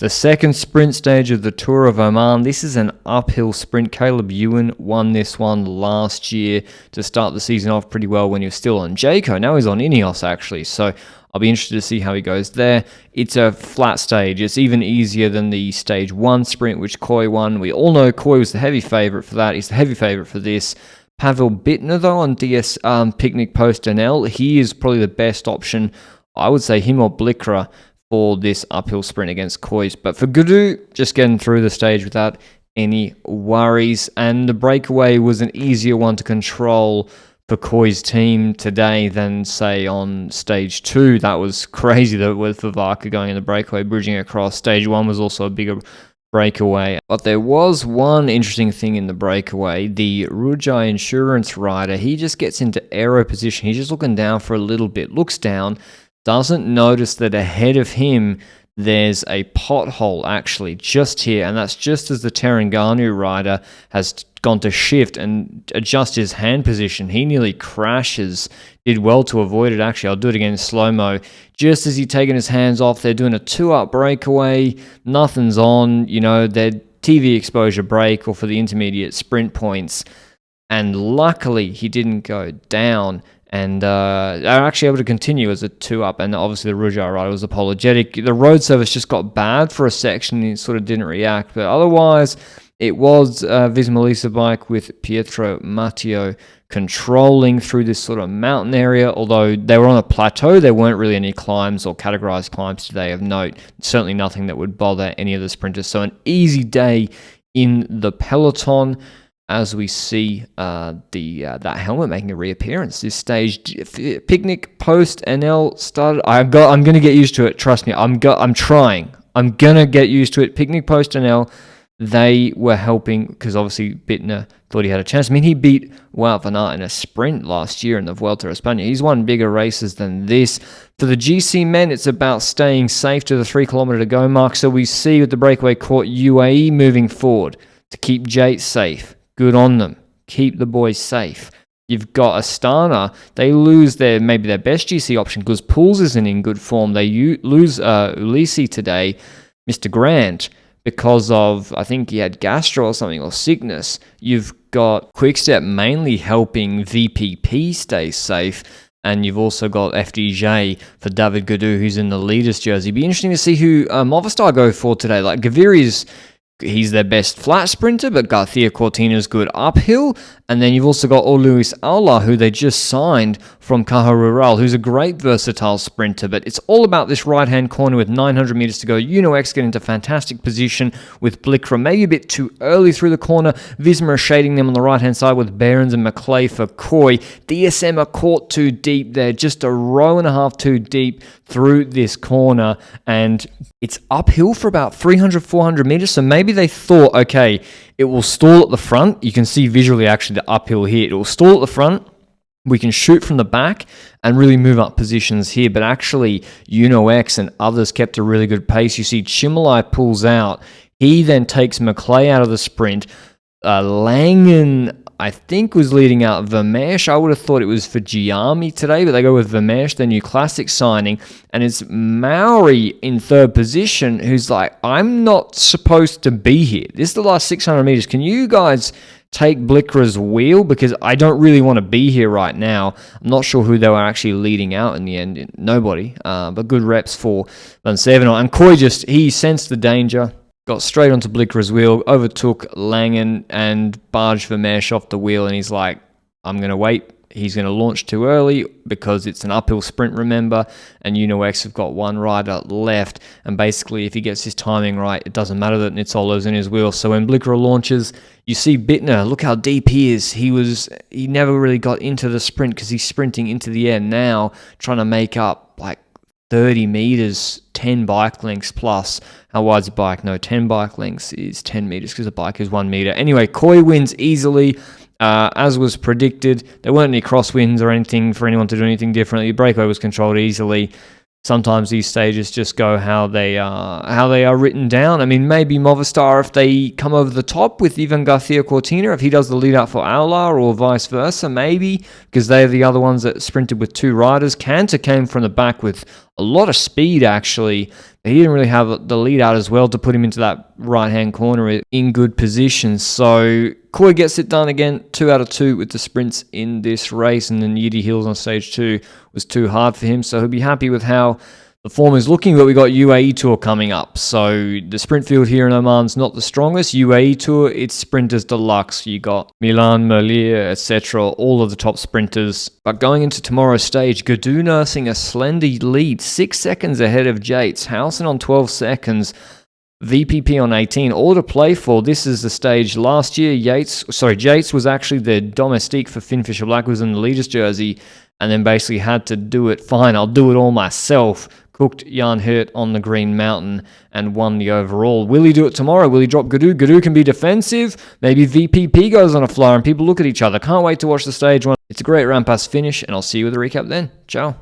The second sprint stage of the Tour of Oman. This is an uphill sprint. Caleb Ewan won this one last year to start the season off pretty well when he was still on Jayco. Now he's on Ineos, actually, so I'll be interested to see how he goes there. It's a flat stage. It's even easier than the stage 1 sprint, which Coy won. We all know Coy was the heavy favourite for that. He's the heavy favourite for this. Pavel Bittner, though, on DS Picnic Post NL, he is probably the best option. I would say him or Blickra for this uphill sprint against Coys. But for Gudou, just getting through the stage without any worries. And the breakaway was an easier one to control for Coy's team today than, say, on stage 2. That was crazy, though, with Vavaka going in the breakaway, bridging across. Stage 1 was also a bigger breakaway. But there was one interesting thing in the breakaway. The Rujai insurance rider, he just gets into aero position. He's just looking down for a little bit, looks down, doesn't notice that ahead of him there's a pothole actually just here, and that's just as the Terengganu rider has gone to shift and adjust his hand position. He nearly crashes. Did well to avoid it, actually. I'll do it again in slow-mo. Just as he's taking his hands off, they're doing a 2-up breakaway. Nothing's on, their TV exposure break or for the intermediate sprint points. And luckily, he didn't go down. And they're actually able to continue as a 2-up, and obviously the Rujai rider was apologetic. The road surface just got bad for a section, and he sort of didn't react, but otherwise it was Vismalisa bike with Pietro Matteo controlling through this sort of mountain area, although they were on a plateau. There weren't really any climbs or categorized climbs today of note, certainly nothing that would bother any of the sprinters, so an easy day in the peloton. As we see that helmet making a reappearance, this stage Picnic Post NL started. I'm gonna get used to it. Trust me, I'm trying. I'm gonna get used to it. Picnic Post NL, they were helping because obviously Bittner thought he had a chance. I mean, he beat Wout van Aert in a sprint last year in the Vuelta a España. He's won bigger races than this. For the GC men, it's about staying safe to the 3 kilometer to go mark. So we see with the breakaway court UAE moving forward to keep Jate safe. Good on them. Keep the boys safe. You've got Astana. They lose maybe their best GC option because Pools isn't in good form. They lose Ulisi today, Mr. Grant, because of, I think he had gastro or something, or sickness. You've got Quickstep mainly helping VPP stay safe. And you've also got FDJ for David Gudou, who's in the leader's jersey. It'd be interesting to see who Movistar go for today. Like Gaviri's, he's their best flat sprinter, but Garcia Cortina's good uphill. And then you've also got Luis Aula, who they just signed from Caja Rural, who's a great versatile sprinter. But it's all about this right-hand corner with 900 meters to go. X get into fantastic position with Blickra, maybe a bit too early through the corner. Visma are shading them on the right-hand side with Behrens and McClay for Coy. DSM are caught too deep there, just a row and a half too deep through this corner. And it's uphill for about 300, 400 meters. So maybe they thought, okay, it will stall at the front. You can see visually actually the uphill here. It will stall at the front. We can shoot from the back and really move up positions here. But actually, X and others kept a really good pace. You see Chimolai pulls out. He then takes McClay out of the sprint. Langen, I think, was leading out Vermeersch. I would have thought it was for Giami today, but they go with Vermeersch, their new classic signing. And it's Amaury in third position, who's like, I'm not supposed to be here. This is the last 600 meters. Can you guys take Blickra's wheel? Because I don't really want to be here right now. I'm not sure who they were actually leading out in the end. Nobody. But good reps for Van Sevenol. And Coy he sensed the danger. Got straight onto Blickra's wheel, overtook Langen and barged Vermeersch off the wheel, and he's like, I'm going to wait. He's going to launch too early because it's an uphill sprint, remember, and X have got one rider left, and basically if he gets his timing right, it doesn't matter that Nizzolo's in his wheel. So when Blickra launches, you see Bittner, look how deep he is. He never really got into the sprint because he's sprinting into the air now, trying to make up like 30 meters, 10 bike lengths plus. How wide's a bike? No, 10 bike lengths is 10 meters because a bike is 1 meter. Anyway, Coy wins easily, as was predicted. There weren't any crosswinds or anything for anyone to do anything differently. Breakaway was controlled easily. Sometimes these stages just go how they are written down. I mean, maybe Movistar, if they come over the top with Ivan Garcia Cortina, if he does the lead out for Aula or vice versa, maybe, because they're the other ones that sprinted with 2 riders. Cantor came from the back with a lot of speed, actually, He didn't really have the lead out as well to put him into that right-hand corner in good position. So Cor gets it done again, 2 out of 2 with the sprints in this race, and then Yidi Hills on stage 2 was too hard for him, so he'll be happy with how the form is looking. But we got UAE Tour coming up, so the sprint field here in Oman's not the strongest. UAE Tour, it's sprinters deluxe. You got Milan, Merlier, etc., all of the top sprinters. But going into tomorrow's stage, Gadu nursing a slender lead, 6 seconds ahead of Yates. Howson on 12 seconds. VPP on 18, all to play for. This is the stage last year. Yates was actually the domestique for Finn Fisher Black, was in the leader's jersey, and then basically had to do it. Fine, I'll do it all myself. Cooked Jan Hirt on the Green Mountain and won the overall. Will he do it tomorrow? Will he drop Gadu? Gadu can be defensive. Maybe VPP goes on a flyer and people look at each other. Can't wait to watch the stage one. It's a great ramp pass finish, and I'll see you with a recap then. Ciao.